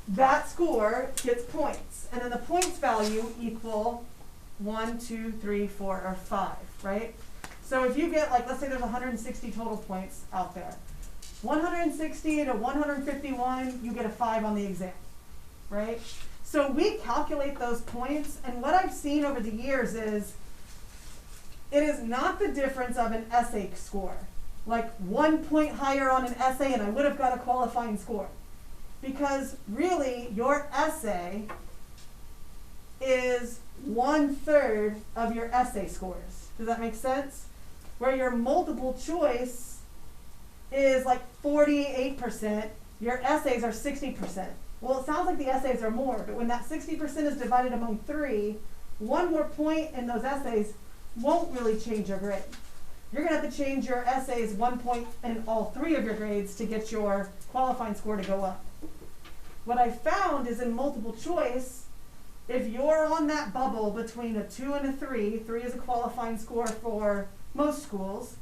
that score gets points. And then the points value equal 1, 2, 3, 4, or 5, right? So if you get, like, let's say there's 160 total points out there. 160 to 151, you get a 5 on the exam, right? So we calculate those points, and what I've seen over the years is it is not the difference of an essay score. Like 1 point higher on an essay and I would have got a qualifying score. Because really, your essay is 1/3 of your essay scores. Does that make sense? Where your multiple choice is like 48%, your essays are 60%. Well, it sounds like the essays are more, but when that 60% is divided among 3, 1 more point in those essays won't really change your grade. You're going to have to change your essays 1 point in all 3 of your grades to get your qualifying score to go up. What I found is in multiple choice, if you're on that bubble between a 2 and a 3, 3 is a qualifying score for most schools,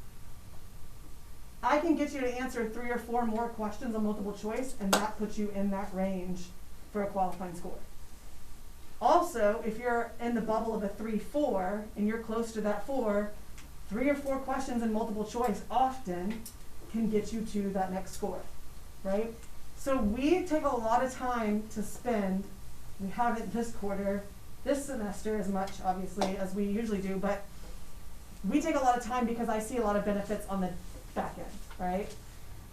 I can get you to answer 3 or 4 more questions on multiple choice, and that puts you in that range for a qualifying score. Also, if you're in the bubble of a 3-4 and you're close to that 4, 3 or 4 questions in multiple choice often can get you to that next score, right? So we take a lot of time to spend. We haven't this quarter, this semester as much, obviously, as we usually do, but we take a lot of time because I see a lot of benefits on the back end, right?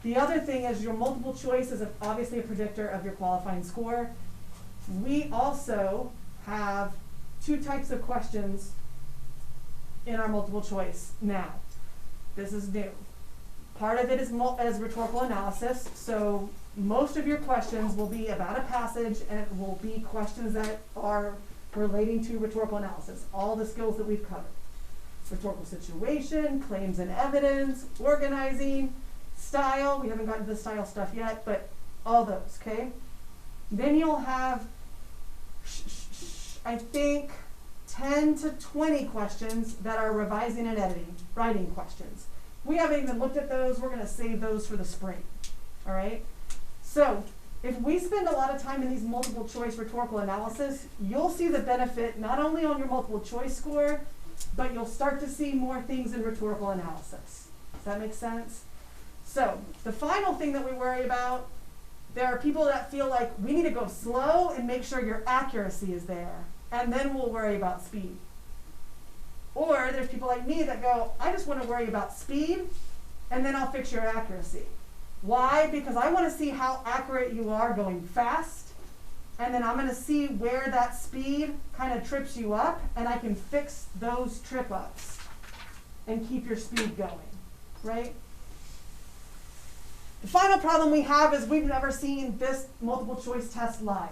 The other thing is your multiple choice is obviously a predictor of your qualifying score. We also have 2 types of questions in our multiple choice now. This is new. Part of it is rhetorical analysis, so most of your questions will be about a passage and it will be questions that are relating to rhetorical analysis, all the skills that we've covered. Rhetorical situation, claims and evidence, organizing, style. We haven't gotten to the style stuff yet, but all those, okay? Then you'll have, I think, 10 to 20 questions that are revising and editing, writing questions. We haven't even looked at those. We're going to save those for the spring, all right? So if we spend a lot of time in these multiple choice rhetorical analysis, you'll see the benefit not only on your multiple choice score, but you'll start to see more things in rhetorical analysis. Does that make sense? So the final thing that we worry about, there are people that feel like we need to go slow and make sure your accuracy is there, and then we'll worry about speed. Or there's people like me that go, I just want to worry about speed, and then I'll fix your accuracy. Why? Because I want to see how accurate you are going fast, and then I'm going to see where that speed kind of trips you up, and I can fix those trip-ups and keep your speed going, right? The final problem we have is we've never seen this multiple choice test live.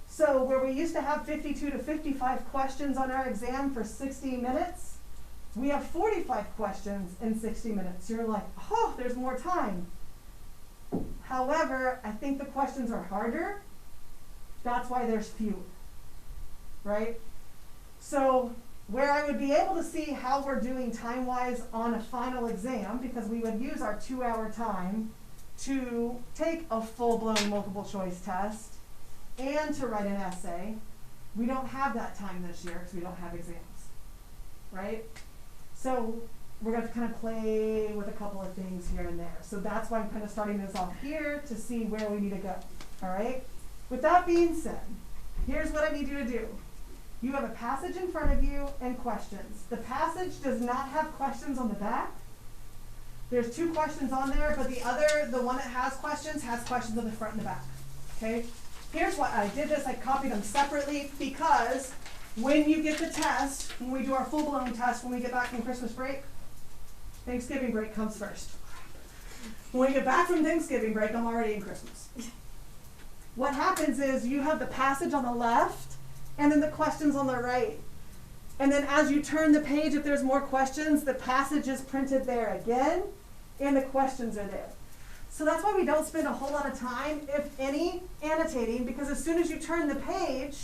So where we used to have 52 to 55 questions on our exam for 60 minutes, we have 45 questions in 60 minutes. You're like, oh, there's more time. However, I think the questions are harder. That's why there's fewer, right? So where I would be able to see how we're doing time-wise on a final exam, because we would use our 2-hour time to take a full-blown multiple choice test and to write an essay, we don't have that time this year because we don't have exams, right? So we're going to kind of play with a couple of things here and there. So that's why I'm kind of starting this off here to see where we need to go, all right? With that being said, here's what I need you to do. You have a passage in front of you and questions. The passage does not have questions on the back. There's 2 questions on there, but the one that has questions on the front and the back, okay? Here's why I did this. I copied them separately because when you get the test, when we do our full-blown test, when we get back from Christmas break, Thanksgiving break comes first. When we get back from Thanksgiving break, I'm already in Christmas. What happens is you have the passage on the left and then the questions on the right. And then as you turn the page, if there's more questions, the passage is printed there again and the questions are there. So that's why we don't spend a whole lot of time, if any, annotating, because as soon as you turn the page,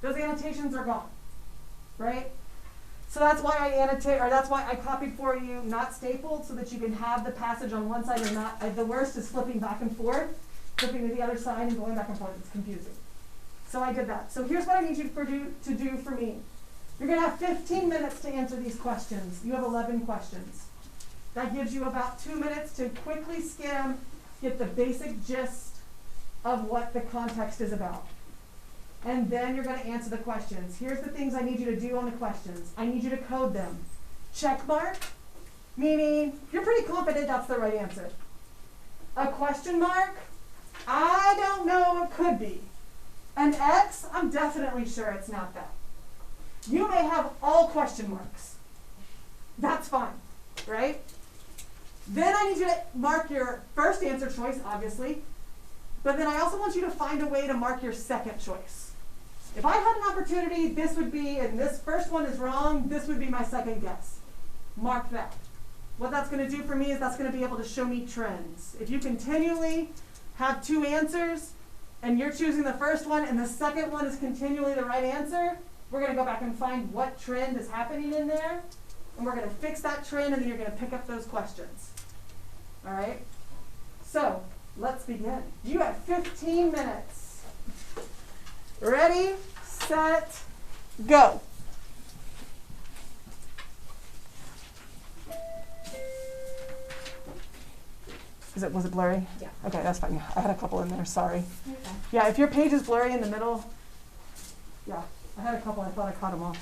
those annotations are gone, right? So that's why I annotate, or that's why I copied for you, not stapled, so that you can have the passage on one side and not. The worst is flipping back and forth flipping to the other side and going back and forth. It's confusing. So I did that. So here's what I need you to do for me. You're going to have 15 minutes to answer these questions. You have 11 questions. That gives you about 2 minutes to quickly skim, get the basic gist of what the context is about. And then you're going to answer the questions. Here's the things I need you to do on the questions. I need you to code them. Check mark, meaning you're pretty confident that's the right answer. A question mark, I don't know, it could be. An X, I'm definitely sure it's not that. You may have all question marks. That's fine, right? Then I need you to mark your first answer choice, obviously, but then I also want you to find a way to mark your second choice. If I had an opportunity, this would be, and this first one is wrong, this would be my second guess. Mark that. What that's going to do for me is that's going to be able to show me trends. If you continually have two answers, and you're choosing the first one, and the second one is continually the right answer, we're going to go back and find what trend is happening in there, and we're going to fix that trend, and then you're going to pick up those questions. All right? So, let's begin. You have 15 minutes. Ready, set, go. Was it blurry? Yeah. Okay, that's fine. I had a couple in there, sorry. Okay. Yeah, if your page is blurry in the middle, yeah, I had a couple, I thought I caught them all.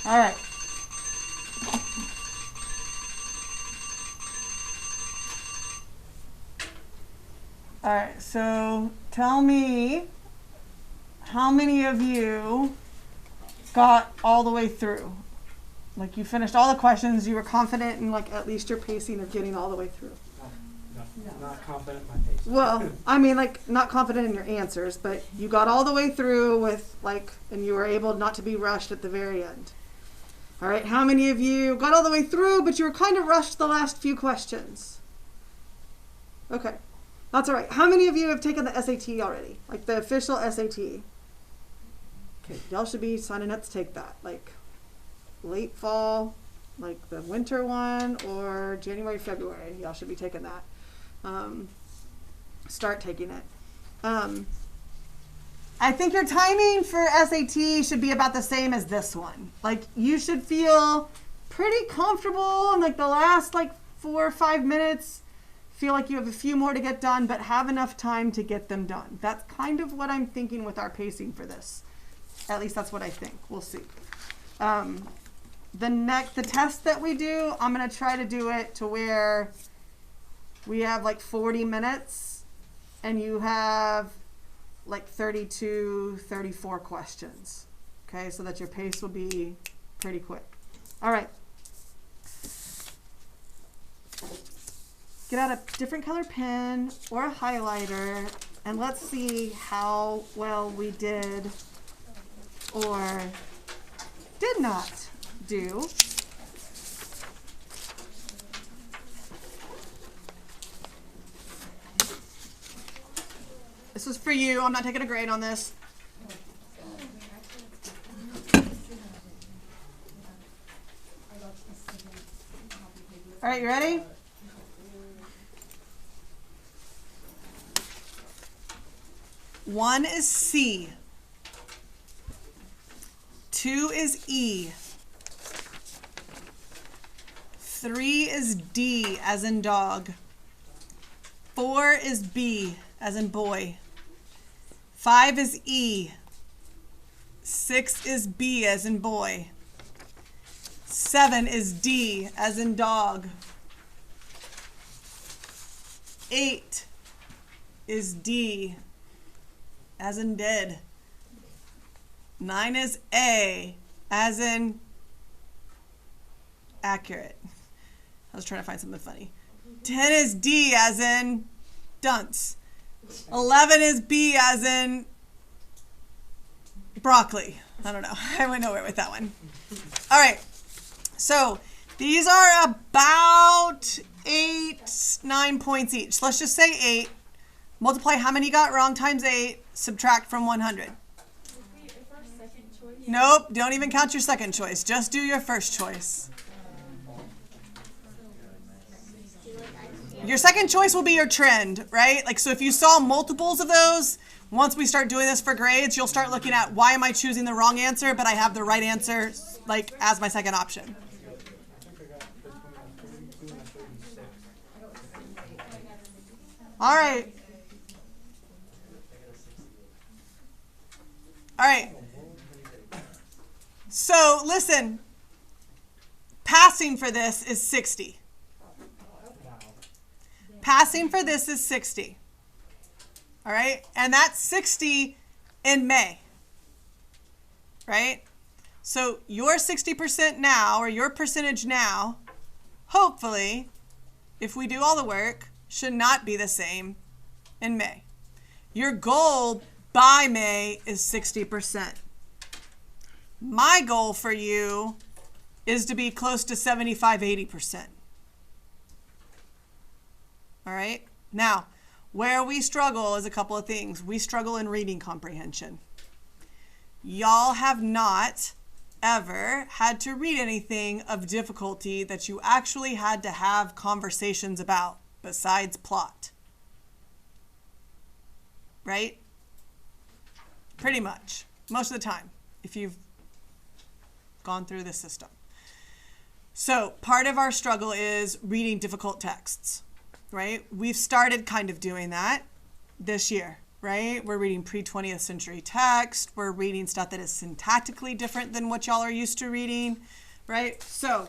All right. All right, so tell me how many of you got all the way through? Like you finished all the questions, you were confident in like at least your pacing of getting all the way through. No. Not confident in my pacing. Well, I mean like not confident in your answers, but you got all the way through with like, and you were able not to be rushed at the very end. All right, how many of you got all the way through, but you were kind of rushed the last few questions? Okay, that's all right. How many of you have taken the SAT already? Like the official SAT? Okay, y'all should be signing up to take that. Like late fall, like the winter one, or January, February. Y'all should be taking that. Start taking it. I think your timing for SAT should be about the same as this one. Like you should feel pretty comfortable in like the last like 4 or 5 minutes. Feel like you have a few more to get done, but have enough time to get them done. That's kind of what I'm thinking with our pacing for this. At least that's what I think. We'll see. The test that we do, I'm going to try to do it to where we have like 40 minutes and you have like 32, 34 questions. Okay, so that your pace will be pretty quick. All right. Get out a different color pen or a highlighter and let's see how well we did or did not do. This is for you. I'm not taking a grade on this. All right, you ready? One is C. 2 is E. 3 is D as in dog. 4 is B as in boy. 5 is E. 6 is B as in boy. 7 is D as in dog. 8 is D as in dead. 9 is A as in accurate. I was trying to find something funny. 10 is D as in dunce. 11 is B as in broccoli. I don't know. I went nowhere with that one. All right. So these are about 8, 9 points each. So let's just say 8. Multiply how many you got wrong times 8. Subtract from 100. Nope. Don't even count your second choice. Just do your first choice. Your second choice will be your trend, right? Like, so if you saw multiples of those, once we start doing this for grades, you'll start looking at why am I choosing the wrong answer, but I have the right answer, like, as my second option. All right. All right. So, listen. Passing for this is 60. Passing for this is 60. All right? And that's 60 in May. Right? So your 60% now, or your percentage now, hopefully, if we do all the work, should not be the same in May. Your goal by May is 60%. My goal for you is to be close to 75-80%. All right? Now, where we struggle is a couple of things. We struggle in reading comprehension. Y'all have not ever had to read anything of difficulty that you actually had to have conversations about besides plot. Right? Pretty much. Most of the time, if you've gone through the system. So part of our struggle is reading difficult texts. Right? We've started kind of doing that this year. right? We're reading pre-20th century text. We're reading stuff that is syntactically different than what y'all are used to reading, right? So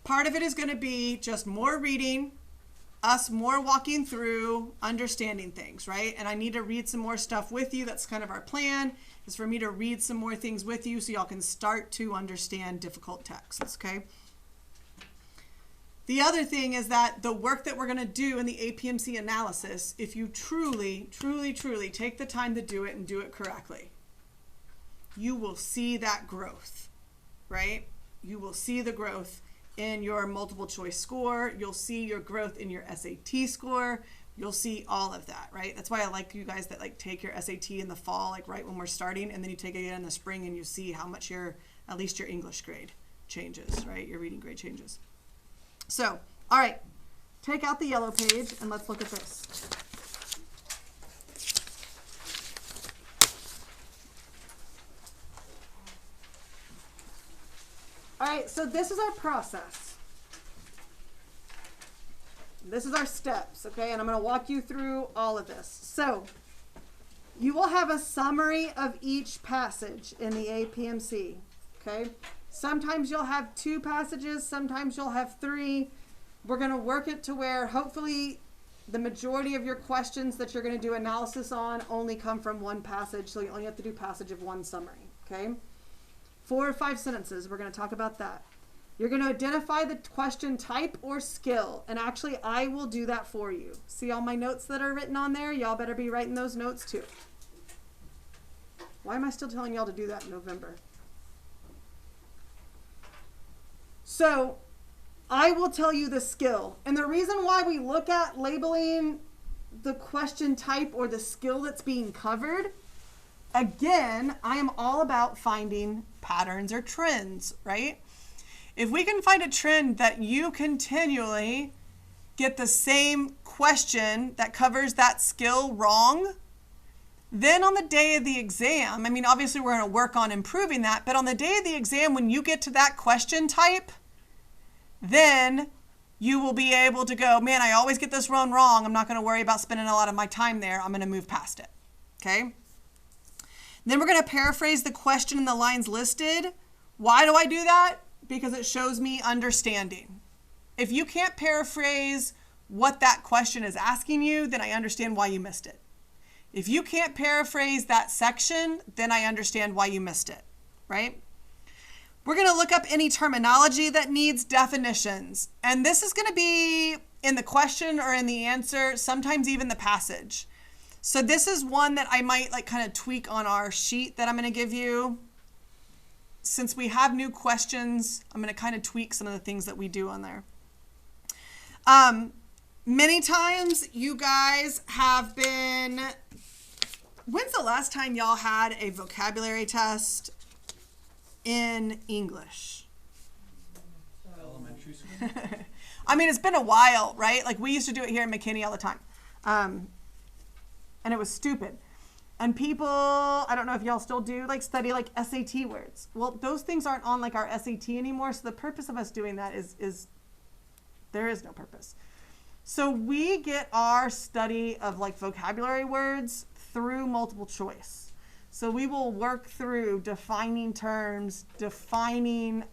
part of it is going to be just more reading, us more walking through, understanding things, right? And I need to read some more stuff with you. That's kind of our plan, is for me to read some more things with you so y'all can start to understand difficult texts, okay? The other thing is that the work that we're going to do in the APMC analysis, if you truly, truly, truly take the time to do it and do it correctly, you will see that growth, right? You will see the growth in your multiple choice score. You'll see your growth in your SAT score. You'll see all of that, right? That's why I like you guys that like take your SAT in the fall, like right when we're starting, and then you take it again in the spring and you see how much at least your English grade changes, right? Your reading grade changes. So, all right, take out the yellow page and let's look at this. All right, so this is our process. This is our steps, okay? And I'm going to walk you through all of this. So, you will have a summary of each passage in the APMC, okay? Sometimes you'll have 2 passages, sometimes you'll have 3. We're going to work it to where hopefully the majority of your questions that you're going to do analysis on only come from 1 passage, so you only have to do passage of 1 summary, okay? 4 or 5 sentences, we're going to talk about that. You're going to identify the question type or skill, and actually I will do that for you. See all my notes that are written on there? Y'all better be writing those notes too. Why am I still telling y'all to do that in November? So I will tell you the skill. And the reason why we look at labeling the question type or the skill that's being covered, again, I am all about finding patterns or trends, right? If we can find a trend that you continually get the same question that covers that skill wrong, then on the day of the exam, I mean, obviously we're going to work on improving that, but on the day of the exam, when you get to that question type, then you will be able to go, man, I always get this one wrong. I'm not going to worry about spending a lot of my time there. I'm going to move past it, okay? Then we're going to paraphrase the question in the lines listed. Why do I do that? Because it shows me understanding. If you can't paraphrase what that question is asking you, then I understand why you missed it. If you can't paraphrase that section, then I understand why you missed it, right? We're going to look up any terminology that needs definitions. And this is going to be in the question or in the answer, sometimes even the passage. So this is one that I might like kind of tweak on our sheet that I'm going to give you. Since we have new questions, I'm going to kind of tweak some of the things that we do on there. Many times you guys have been, when's the last time y'all had a vocabulary test in English? Elementary school. I mean, it's been a while, right? Like we used to do it here in McKinney all the time. And it was stupid. And people, I don't know if y'all still do, like study like SAT words. Well, those things aren't on like our SAT anymore. So the purpose of us doing that is there is no purpose. So we get our study of like vocabulary words through multiple choice. So we will work through defining terms, defining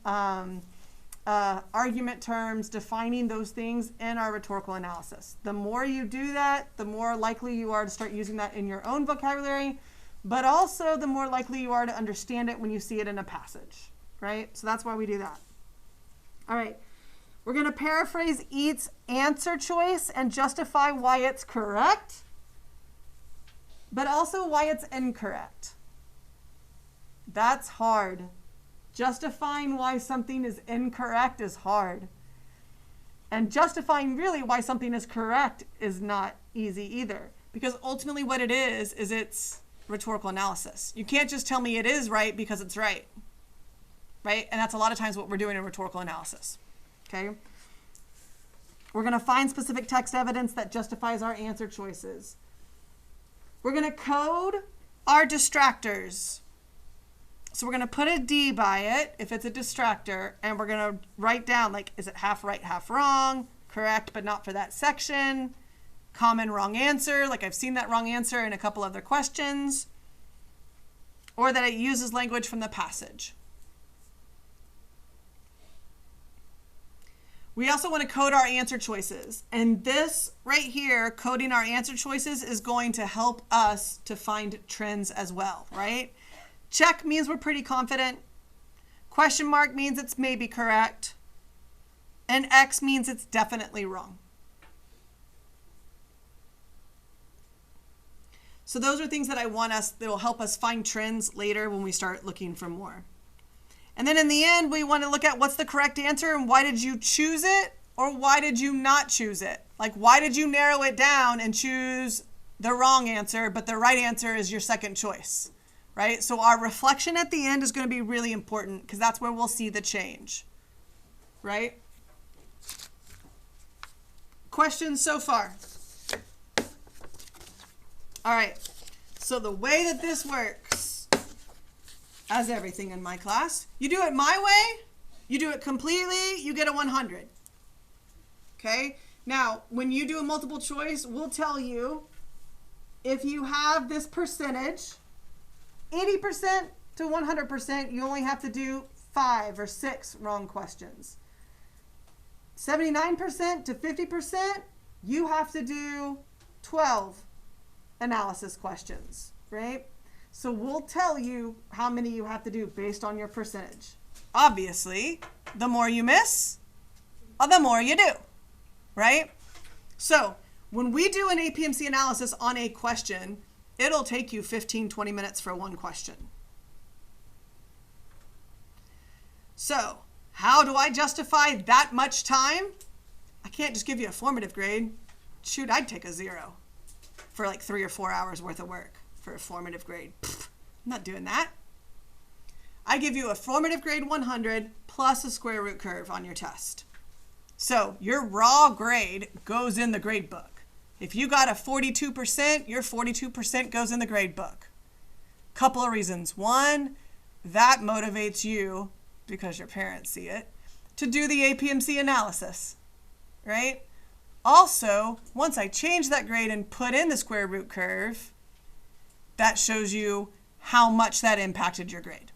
argument terms, defining those things in our rhetorical analysis. The more you do that, the more likely you are to start using that in your own vocabulary, but also the more likely you are to understand it when you see it in a passage, right? So that's why we do that. All right. We're going to paraphrase each answer choice and justify why it's correct, but also why it's incorrect. That's hard. Justifying why something is incorrect is hard. And justifying really why something is correct is not easy either. Because ultimately what it is it's rhetorical analysis. You can't just tell me it is right because it's right. Right? And that's a lot of times what we're doing in rhetorical analysis. Okay? We're going to find specific text evidence that justifies our answer choices. We're going to code our distractors. So we're going to put a D by it if it's a distractor, and we're going to write down, like, is it half right, half wrong, correct, but not for that section, common wrong answer, like I've seen that wrong answer in a couple other questions, or that it uses language from the passage. We also want to code our answer choices. And this right here, coding our answer choices, is going to help us to find trends as well, right? Check means we're pretty confident. Question mark means it's maybe correct. And X means it's definitely wrong. So those are things that that will help us find trends later when we start looking for more. And then in the end, we want to look at what's the correct answer and why did you choose it or why did you not choose it? Like, why did you narrow it down and choose the wrong answer, but the right answer is your second choice, right? So our reflection at the end is going to be really important because that's where we'll see the change, right? Questions so far? All right. So the way that this works, as everything in my class, you do it my way, you do it completely, you get a 100. Okay? Now, when you do a multiple choice, we'll tell you if you have this percentage, 80% to 100%, you only have to do 5 or 6 wrong questions. 79% to 50%, you have to do 12 analysis questions, right? So we'll tell you how many you have to do based on your percentage. Obviously, the more you miss, the more you do, right? So when we do an APMC analysis on a question, it'll take you 15, 20 minutes for one question. So how do I justify that much time? I can't just give you a formative grade. Shoot, I'd take a 0 for like 3 or 4 hours worth of work. For a formative grade. Pfft, I'm not doing that. I give you a formative grade 100 plus a square root curve on your test. So your raw grade goes in the grade book. If you got a 42%, your 42% goes in the grade book. Couple of reasons. One, that motivates you, because your parents see it, to do the APMC analysis, right? Also, once I change that grade and put in the square root curve, that shows you how much that impacted your grade,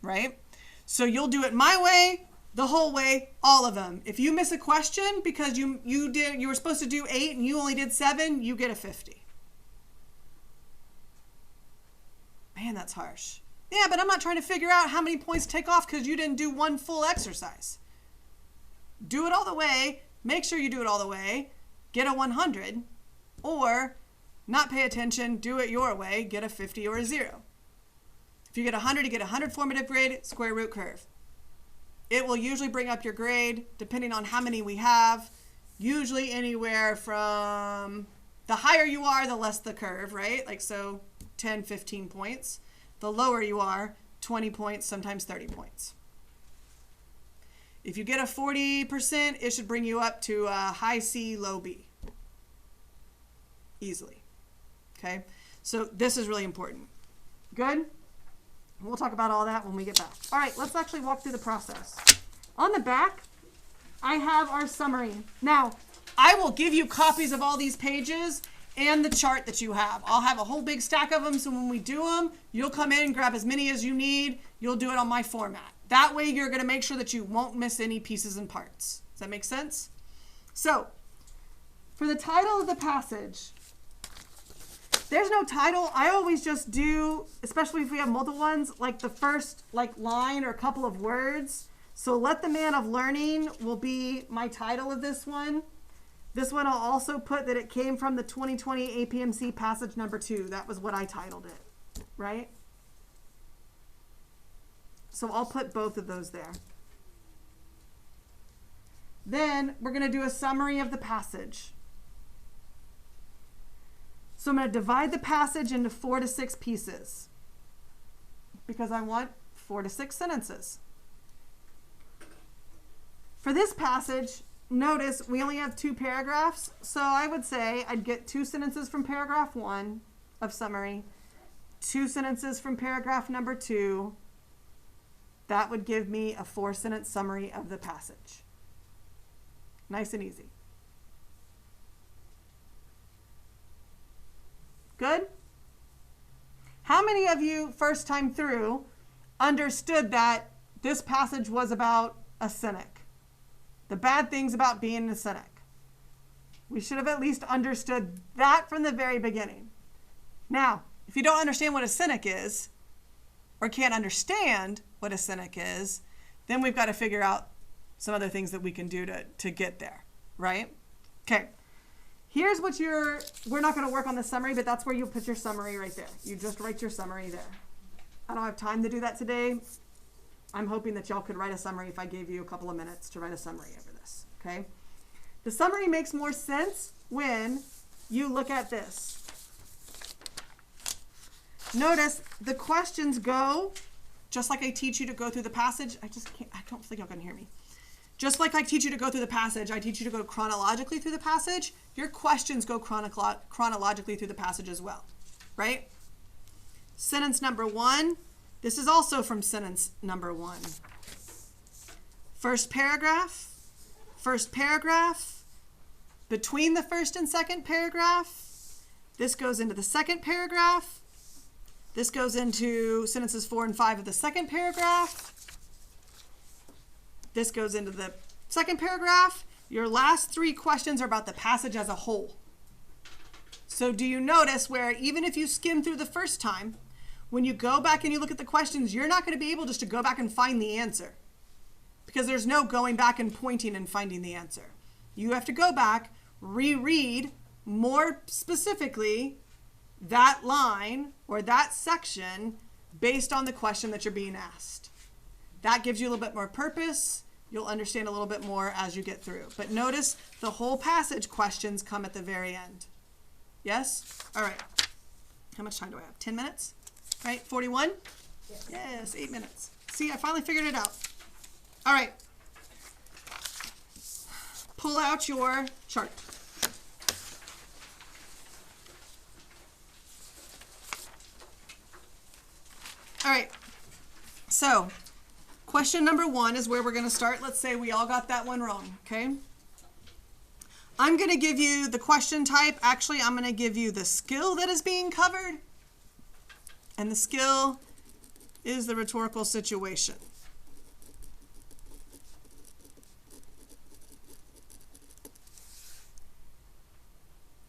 right? So you'll do it my way, the whole way, all of them. If you miss a question because you were supposed to do 8 and you only did 7, you get a 50. Man, that's harsh. Yeah, but I'm not trying to figure out how many points to take off because you didn't do one full exercise. Do it all the way, make sure you do it all the way, get a 100, or not pay attention, do it your way, get a 50 or a 0. If you get 100, you get 100 formative grade, square root curve. It will usually bring up your grade, depending on how many we have, usually anywhere from, the higher you are, the less the curve, right? Like so 10, 15 points. The lower you are, 20 points, sometimes 30 points. If you get a 40%, it should bring you up to a high C, low B. Easily. Okay, so this is really important. Good? We'll talk about all that when we get back. All right, let's actually walk through the process. On the back, I have our summary. Now, I will give you copies of all these pages and the chart that you have. I'll have a whole big stack of them, so when we do them, you'll come in, grab as many as you need. You'll do it on my format. That way, you're going to make sure that you won't miss any pieces and parts. Does that make sense? So, for the title of the passage, there's no title. I always just do, especially if we have multiple ones, like the first line or a couple of words. So Let the Man of Learning will be my title of this one. This one I'll also put that it came from the 2020 APMC passage number 2. That was what I titled it, right? So I'll put both of those there. Then we're going to do a summary of the passage. So I'm going to divide the passage into 4 to 6 pieces because I want 4 to 6 sentences. For this passage, notice we only have 2 paragraphs. So I would say I'd get 2 sentences from paragraph 1 of summary, 2 sentences from paragraph number 2. That would give me a 4-sentence summary of the passage. Nice and easy. How many of you, first time through, understood that this passage was about a cynic? The bad things about being a cynic. We should have at least understood that from the very beginning. Now, if you don't understand what a cynic is, or can't understand what a cynic is, then we've got to figure out some other things that we can do to get there, right? Okay. Here's what we're not going to work on the summary, but that's where you put your summary right there. You just write your summary there. I don't have time to do that today. I'm hoping that y'all could write a summary if I gave you a couple of minutes to write a summary over this, okay? The summary makes more sense when you look at this. Notice the questions go, just like I teach you to go through the passage. I don't think y'all can hear me. Just like I teach you to go through the passage, I teach you to go chronologically through the passage. Your questions go chronologically through the passage as well, right? Sentence number 1. This is also from sentence number 1. First paragraph. Between the first and second paragraph. This goes into the second paragraph. This goes into sentences 4 and 5 of the second paragraph. This goes into the second paragraph. Your last 3 questions are about the passage as a whole. So do you notice where even if you skim through the first time, when you go back and you look at the questions, you're not going to be able just to go back and find the answer, because there's no going back and pointing and finding the answer. You have to go back, reread more specifically that line or that section based on the question that you're being asked. That gives you a little bit more purpose. You'll understand a little bit more as you get through. But notice the whole passage questions come at the very end. Yes? All right. How much time do I have? 10 minutes? Right? 41? Yes, 8 minutes. See, I finally figured it out. All right. Pull out your chart. All right. So, question number 1 is where we're going to start. Let's say we all got that one wrong, okay? I'm going to give you the question type. Actually, I'm going to give you the skill that is being covered. And the skill is the rhetorical situation.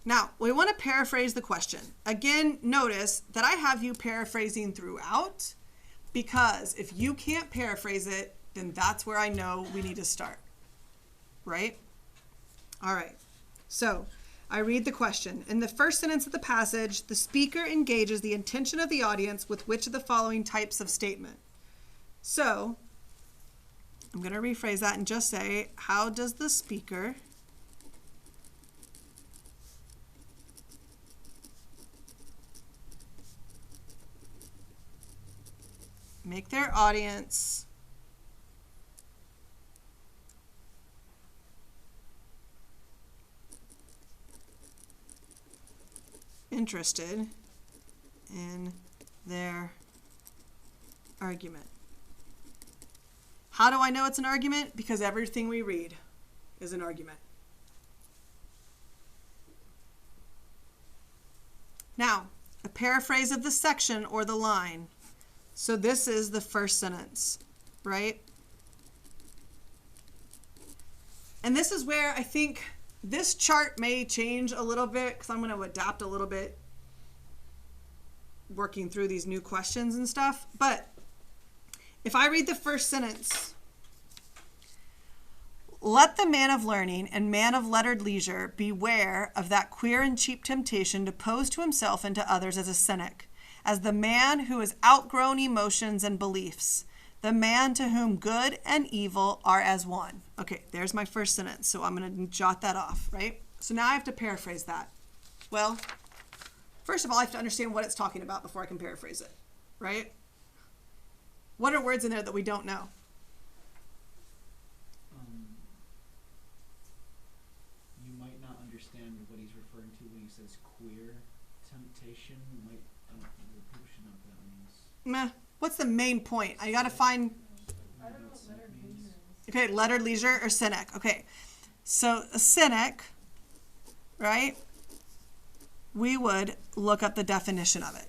Now, we want to paraphrase the question. Again, notice that I have you paraphrasing throughout, because if you can't paraphrase it, then that's where I know we need to start, right? All right, so I read the question. In the first sentence of the passage, the speaker engages the intention of the audience with which of the following types of statement? So I'm going to rephrase that and just say, how does the speaker make their audience interested in their argument? How do I know it's an argument? Because everything we read is an argument. Now, a paraphrase of the section or the line. So this is the first sentence, right? And this is where I think this chart may change a little bit, because I'm going to adapt a little bit working through these new questions and stuff. But if I read the first sentence, let the man of learning and man of lettered leisure beware of that queer and cheap temptation to pose to himself and to others as a cynic, as the man who has outgrown emotions and beliefs, the man to whom good and evil are as one. Okay, there's my first sentence, so I'm going to jot that off, right? So now I have to paraphrase that. Well, first of all, I have to understand what it's talking about before I can paraphrase it, right? What are words in there that we don't know? You might not understand what he's referring to when he says queer temptation. People should know what that means. Meh. What's the main point? I got to find... I don't know what lettered leisure is. Okay, lettered leisure or cynic. Okay, so a cynic, right? We would look up the definition of it.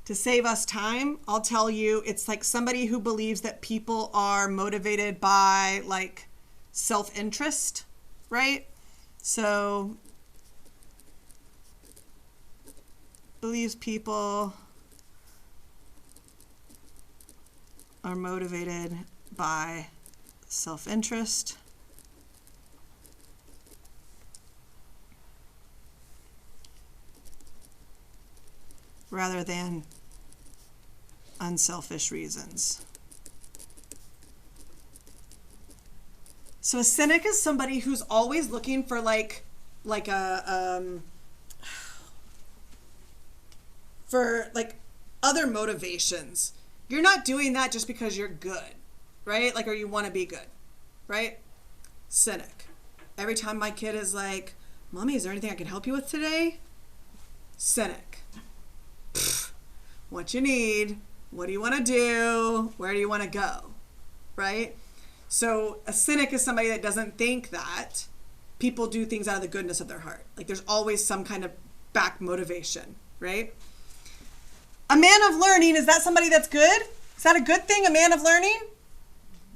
to save us time, I'll tell you it's like somebody who believes that people are motivated by like self-interest, right? So believes people are motivated by self-interest rather than unselfish reasons. So a cynic is somebody who's always looking for for other motivations. You're not doing that just because you're good, right? Like, or you want to be good, right? Cynic. Every time my kid is like, Mommy, is there anything I can help you with today? Cynic. Pfft, what you need, what do you want to do, where do you want to go, right? So a cynic is somebody that doesn't think that people do things out of the goodness of their heart. Like there's always some kind of back motivation, right? A man of learning, is that somebody that's good? Is that a good thing, a man of learning?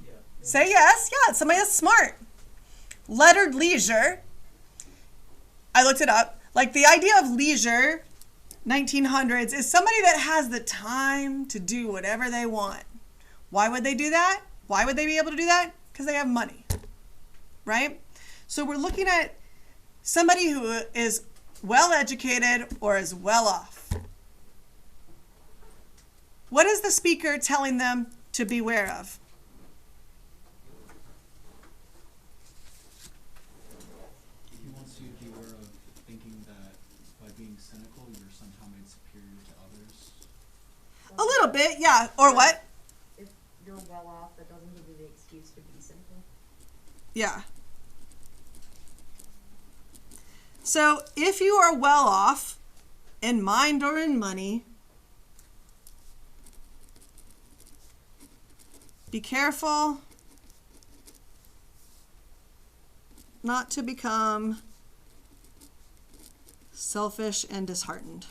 Yeah. Say yes. Yeah, it's somebody that's smart. Lettered leisure. I looked it up. Like the idea of leisure, 1900s, is somebody that has the time to do whatever they want. Why would they do that? Why would they be able to do that? Because they have money, right? So we're looking at somebody who is well educated or is well off. What is the speaker telling them to beware of? He wants you to beware of thinking that by being cynical, you're somehow made superior to others. A little bit, yeah. Or what? If you're well off, that doesn't give you the excuse to be cynical. Yeah. So if you are well off in mind or in money, be careful not to become selfish and disheartened.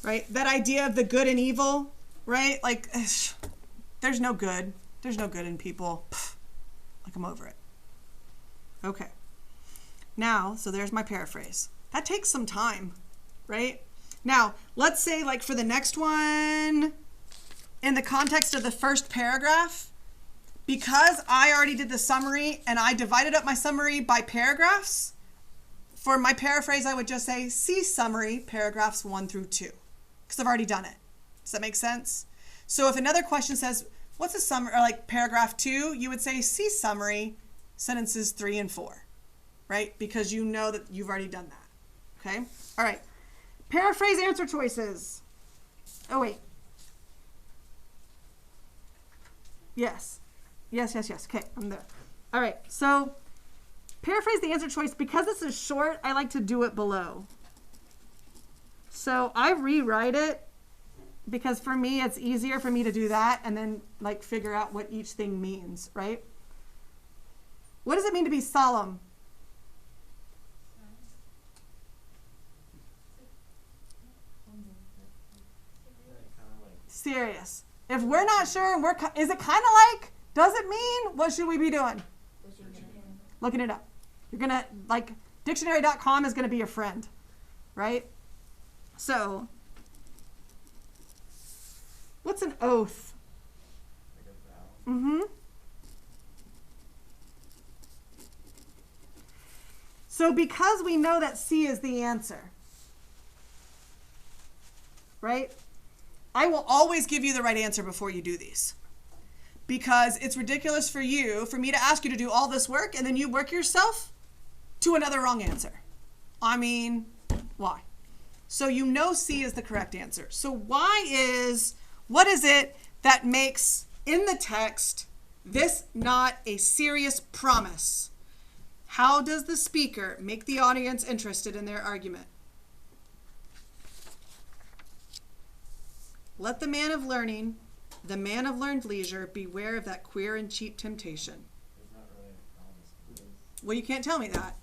Right? That idea of the good and evil, right? Like, there's no good. There's no good in people. Like, I'm over it. Okay. Now, so there's my paraphrase. That takes some time, right? Now, let's say like for the next one, in the context of the first paragraph, because I already did the summary and I divided up my summary by paragraphs, for my paraphrase, I would just say, see summary, paragraphs 1 through 2, because I've already done it. Does that make sense? So if another question says, what's a summary, or like paragraph 2, you would say, see summary, sentences 3 and 4, right? Because you know that you've already done that, okay? All right. Paraphrase answer choices. Oh, wait. Yes. Yes. Okay, I'm there. All right, so paraphrase the answer choice. Because this is short, I like to do it below. So I rewrite it because for me, it's easier for me to do that and then like figure out what each thing means, right? What does it mean to be solemn? Serious. If we're not sure, and is it kind of like, does it mean, what should we be doing? Looking it up. You're going to, like, dictionary.com is going to be your friend, right? So, what's an oath? Mm-hmm. So because we know that C is the answer, right? I will always give you the right answer before you do these. Because it's ridiculous for me to ask you to do all this work and then you work yourself to another wrong answer. I mean, why? So you know C is the correct answer. So what is it that makes in the text this not a serious promise? How does the speaker make the audience interested in their argument? Let the man of learning, the man of learned leisure, beware of that queer and cheap temptation. There's not really a promise. Well, you can't tell me that.